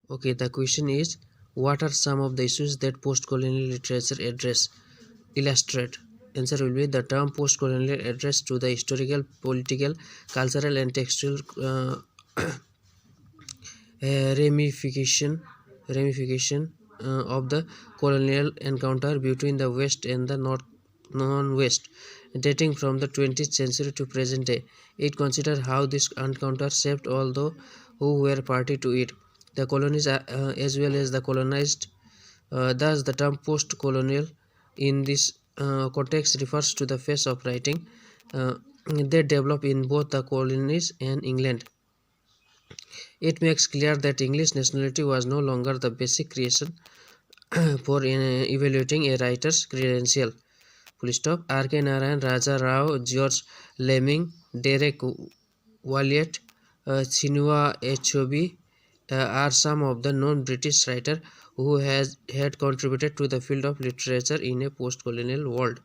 Okay, the question is, what are some of the issues that post-colonial literature address? Illustrate. Answer will be the term post-colonial address to the historical, political, cultural, and textual ramification of the colonial encounter between the West and the non-West, dating from the 20th century to present day. It considers how this encounter shaped all those who were party to it, the colonies as well as the colonized. Thus, the term post-colonial in this context refers to the phase of writing that developed in both the colonies and England. It makes clear that English nationality was no longer the basic creation for evaluating a writer's credential. Full stop. R.K. Narayan, Raja Rao, George Lemming, Derek Walliot, Chinua Achebe are some of the non-British writers who had contributed to the field of literature in a post-colonial world.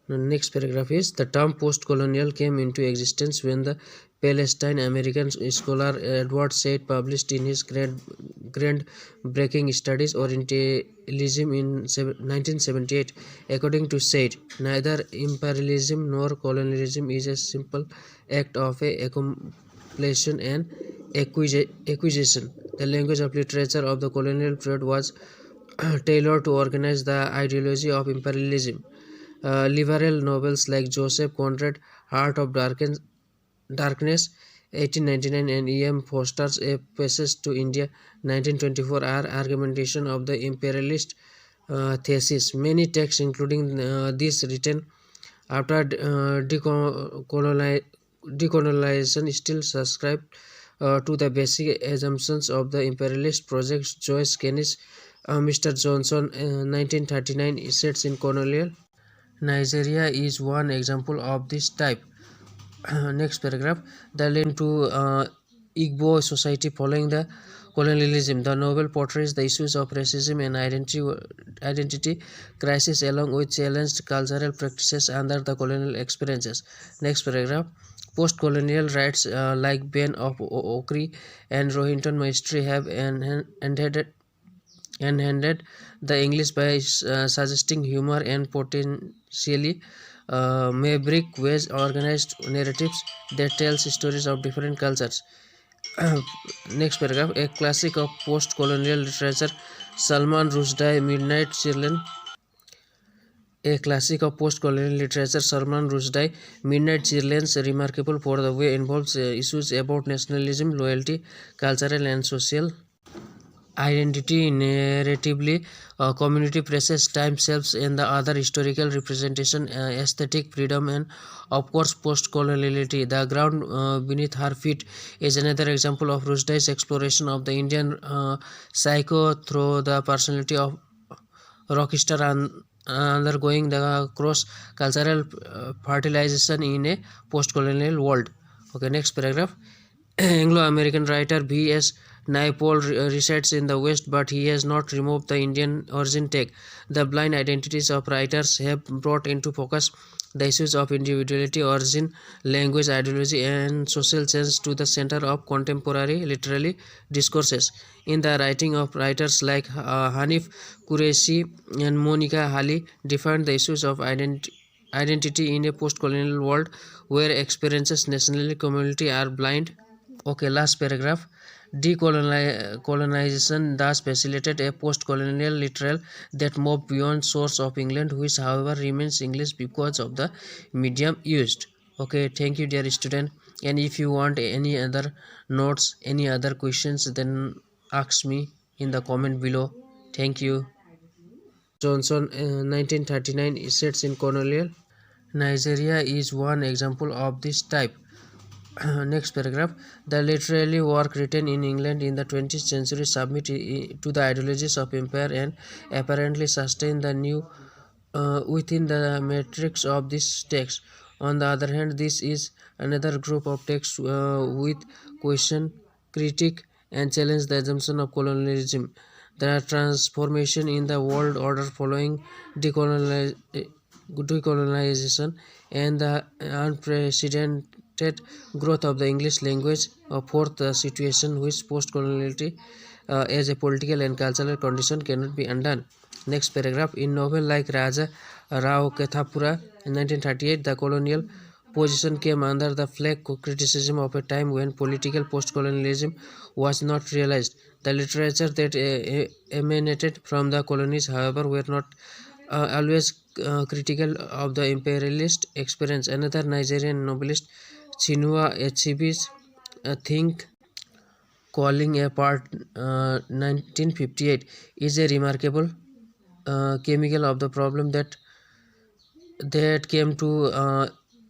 The next paragraph is, the term post-colonial came into existence when the Palestine American scholar Edward Said published in his groundbreaking studies Orientalism in 1978. According to Said, neither imperialism nor colonialism is a simple act of accumulation and acquisition. The language of literature of the colonial period was tailored to organize the ideology of imperialism. Liberal novels like Joseph Conrad, Heart of Darkness, 1899, and E.M. Foster's A Passage to India, 1924, are argumentation of the imperialist thesis. Many texts, including these written after decolonization, still subscribe to the basic assumptions of the imperialist projects. Joyce Keynes, Mr. Johnson, 1939, sets in colonial Nigeria is one example of this type. Next paragraph. The link to Igbo society following the colonialism. The novel portrays the issues of racism and identity crisis along with challenged cultural practices under the colonial experiences. Next paragraph. Post-colonial rights like Ben of Okri and Rohinton Maestri have enhanced the English by suggesting humor and potentially maverick ways organized narratives that tells stories of different cultures. Next paragraph. A classic of post-colonial literature, Salman Rushdie, Midnight Children. A classic of post-colonial literature, Salman Rushdie, Midnight Children's remarkable for the way involves issues about nationalism, loyalty, cultural and social identity narratively, community presses, time selves, and the other historical representation, aesthetic freedom, and of course post-coloniality. The ground beneath her feet is another example of Rushdie's exploration of the Indian psycho through the personality of rockstar and undergoing the cross-cultural fertilization in a post-colonial world. Okay, next paragraph. Anglo-American writer B.S. Naipaul resides in the West, but he has not removed the Indian origin tag. The blind identities of writers have brought into focus the issues of individuality, origin, language, ideology, and social change to the center of contemporary literary discourses. In the writing of writers like Hanif Kureishi and Monica Hali defined the issues of identity in a post-colonial world where experiences, nationality, community are blind. Okay, last paragraph. Decolonization thus facilitated a post-colonial literature that moved beyond shores of England, which however remains English because of the medium used. Okay, thank you dear student, and if you want any other notes, any other questions, then ask me in the comment below. Thank you. Johnson, 1939, sets in colonial Nigeria is one example of this type. Next paragraph. The literary work written in England in the 20th century submit to the ideologies of empire and apparently sustain the new within the matrix of this text. On the other hand, this is another group of texts with question, critique, and challenge the assumption of colonialism. The transformation in the world order following decolonization and the unprecedented unexpected growth of the English language. Fourth, the situation which post-coloniality as a political and cultural condition cannot be undone. Next paragraph. In novel like Raja Rao Kethapura in 1938, the colonial position came under the flag criticism of a time when political post-colonialism was not realized. The literature that emanated from the colonies, however, were not always critical of the imperialist experience. Another Nigerian novelist, Chinua Achebe's Think, Calling Apart 1958, is a remarkable chemical of the problem that came to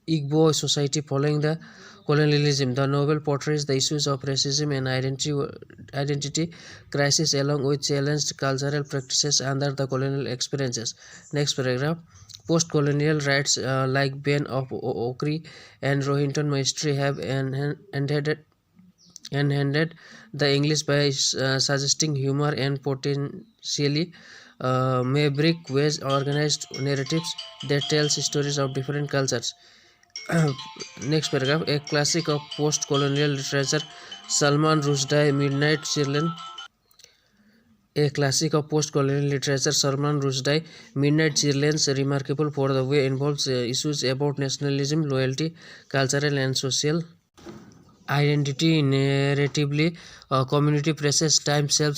Igbo society following the colonialism. The novel portrays the issues of racism and identity crisis along with challenged cultural practices under the colonial experiences. Next paragraph. Post-colonial rights like Ben of Okri and Rohinton Maestri have enhanced the English by suggesting humor and potentially maverick ways organized narratives that tells stories of different cultures. Next paragraph. A classic of post-colonial literature, Salman Rushdie, Midnight Children. A classic of post-colonial literature, Salman Rushdie, Midnight Children's remarkable for the way involves issues about nationalism, loyalty, cultural and social identity narratively. Community presses time self